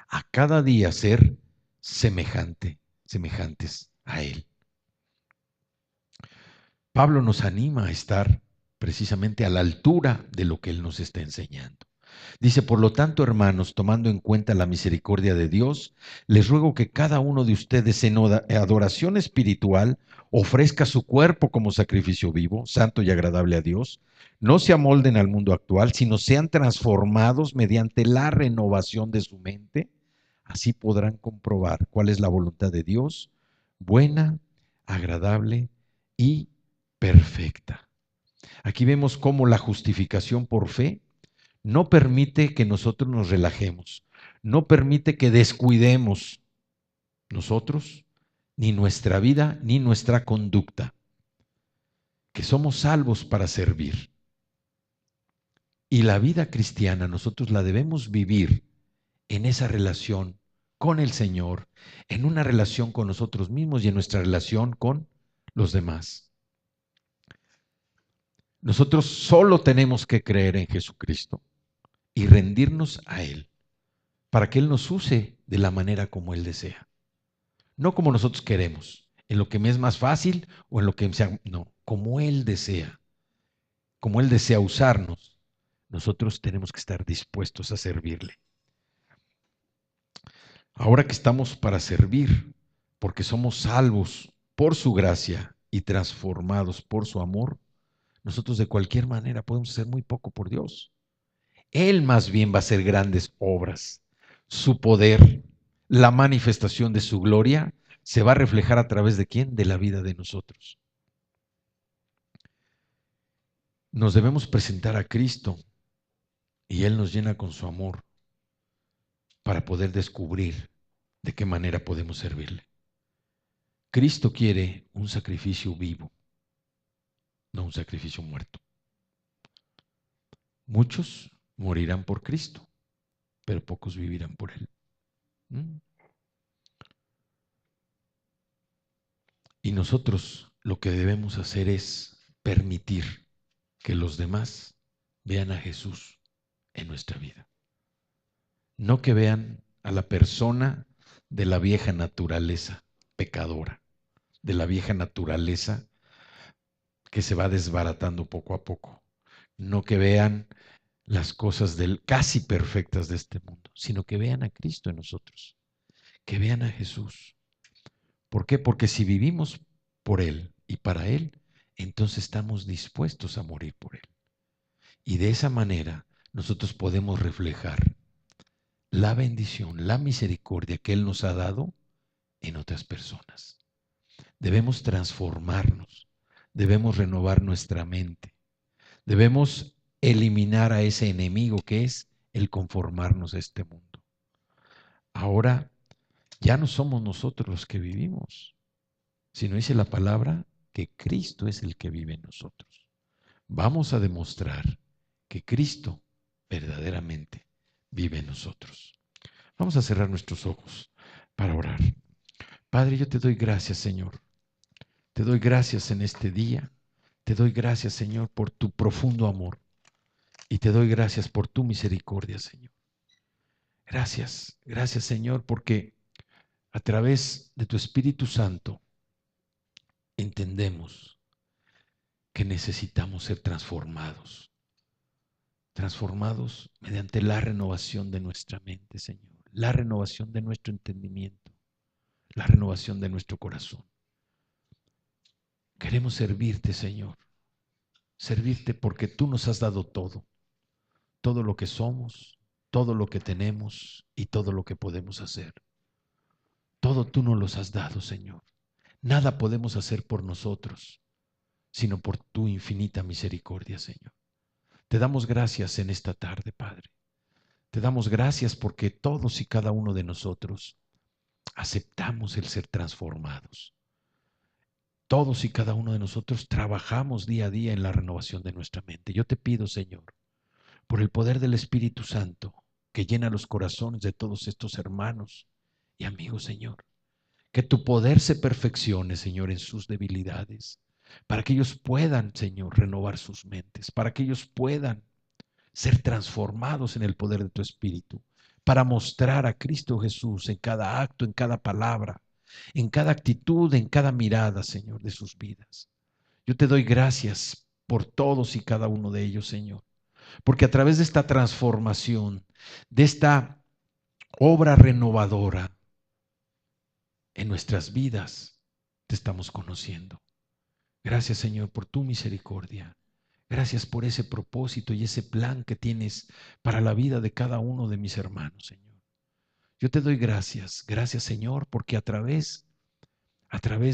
Speaker 1: a cada día ser semejantes a Él. Pablo nos anima a estar precisamente a la altura de lo que Él nos está enseñando. Dice, por lo tanto, hermanos, tomando en cuenta la misericordia de Dios, les ruego que cada uno de ustedes en adoración espiritual ofrezca su cuerpo como sacrificio vivo, santo y agradable a Dios. No se amolden al mundo actual, sino sean transformados mediante la renovación de su mente. Así podrán comprobar cuál es la voluntad de Dios, buena, agradable y perfecta. Aquí vemos cómo la justificación por fe no permite que nosotros nos relajemos, no permite que descuidemos nosotros, ni nuestra vida, ni nuestra conducta, que somos salvos para servir. Y la vida cristiana nosotros la debemos vivir en esa relación con el Señor, en una relación con nosotros mismos y en nuestra relación con los demás. Nosotros solo tenemos que creer en Jesucristo y rendirnos a Él, para que Él nos use de la manera como Él desea. No como nosotros queremos, en lo que me es más fácil o en lo que sea, no, como Él desea. Como Él desea usarnos, nosotros tenemos que estar dispuestos a servirle. Ahora que estamos para servir, porque somos salvos por su gracia y transformados por su amor, nosotros de cualquier manera podemos hacer muy poco por Dios. Él más bien va a hacer grandes obras. Su poder, la manifestación de su gloria, se va a reflejar a través de ¿quién? De la vida de nosotros. Nos debemos presentar a Cristo y Él nos llena con su amor para poder descubrir de qué manera podemos servirle. Cristo quiere un sacrificio vivo, no un sacrificio muerto. Muchos morirán por Cristo, pero pocos vivirán por Él. Y nosotros lo que debemos hacer es permitir que los demás vean a Jesús en nuestra vida. No que vean a la persona de la vieja naturaleza pecadora, de la vieja naturaleza que se va desbaratando poco a poco. No que vean las cosas casi perfectas de este mundo, sino que vean a Cristo en nosotros, que vean a Jesús. ¿Por qué? Porque si vivimos por Él y para Él, entonces estamos dispuestos a morir por Él. Y de esa manera nosotros podemos reflejar la bendición, la misericordia que Él nos ha dado en otras personas. Debemos transformarnos, debemos renovar nuestra mente, debemos eliminar a ese enemigo que es el conformarnos a este mundo. Ahora ya no somos nosotros los que vivimos, sino dice la palabra que Cristo es el que vive en nosotros. Vamos a demostrar que Cristo verdaderamente vive en nosotros. Vamos a cerrar nuestros ojos para orar. Padre, yo te doy gracias, Señor. Te doy gracias en este día. Te doy gracias, Señor, por tu profundo amor. Y te doy gracias por tu misericordia, Señor. Gracias, gracias, Señor, porque a través de tu Espíritu Santo entendemos que necesitamos ser transformados. Transformados mediante la renovación de nuestra mente, Señor. La renovación de nuestro entendimiento. La renovación de nuestro corazón. Queremos servirte, Señor. Servirte porque tú nos has dado todo. Todo lo que somos, todo lo que tenemos y todo lo que podemos hacer. Todo tú nos los has dado, Señor. Nada podemos hacer por nosotros, sino por tu infinita misericordia, Señor. Te damos gracias en esta tarde, Padre. Te damos gracias porque todos y cada uno de nosotros aceptamos el ser transformados. Todos y cada uno de nosotros trabajamos día a día en la renovación de nuestra mente. Yo te pido, Señor, por el poder del Espíritu Santo que llena los corazones de todos estos hermanos y amigos, Señor, que tu poder se perfeccione, Señor, en sus debilidades, para que ellos puedan, Señor, renovar sus mentes, para que ellos puedan ser transformados en el poder de tu Espíritu, para mostrar a Cristo Jesús en cada acto, en cada palabra, en cada actitud, en cada mirada, Señor, de sus vidas. Yo te doy gracias por todos y cada uno de ellos, Señor, porque a través de esta transformación, de esta obra renovadora en nuestras vidas, te estamos conociendo. Gracias, Señor, por tu misericordia. Gracias por ese propósito y ese plan que tienes para la vida de cada uno de mis hermanos, Señor. Yo te doy gracias. Gracias, Señor, porque a través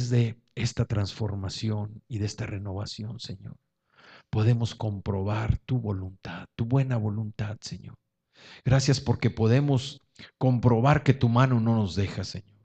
Speaker 1: de esta transformación y de esta renovación, Señor, podemos comprobar tu voluntad, tu buena voluntad, Señor. Gracias porque podemos comprobar que tu mano no nos deja, Señor.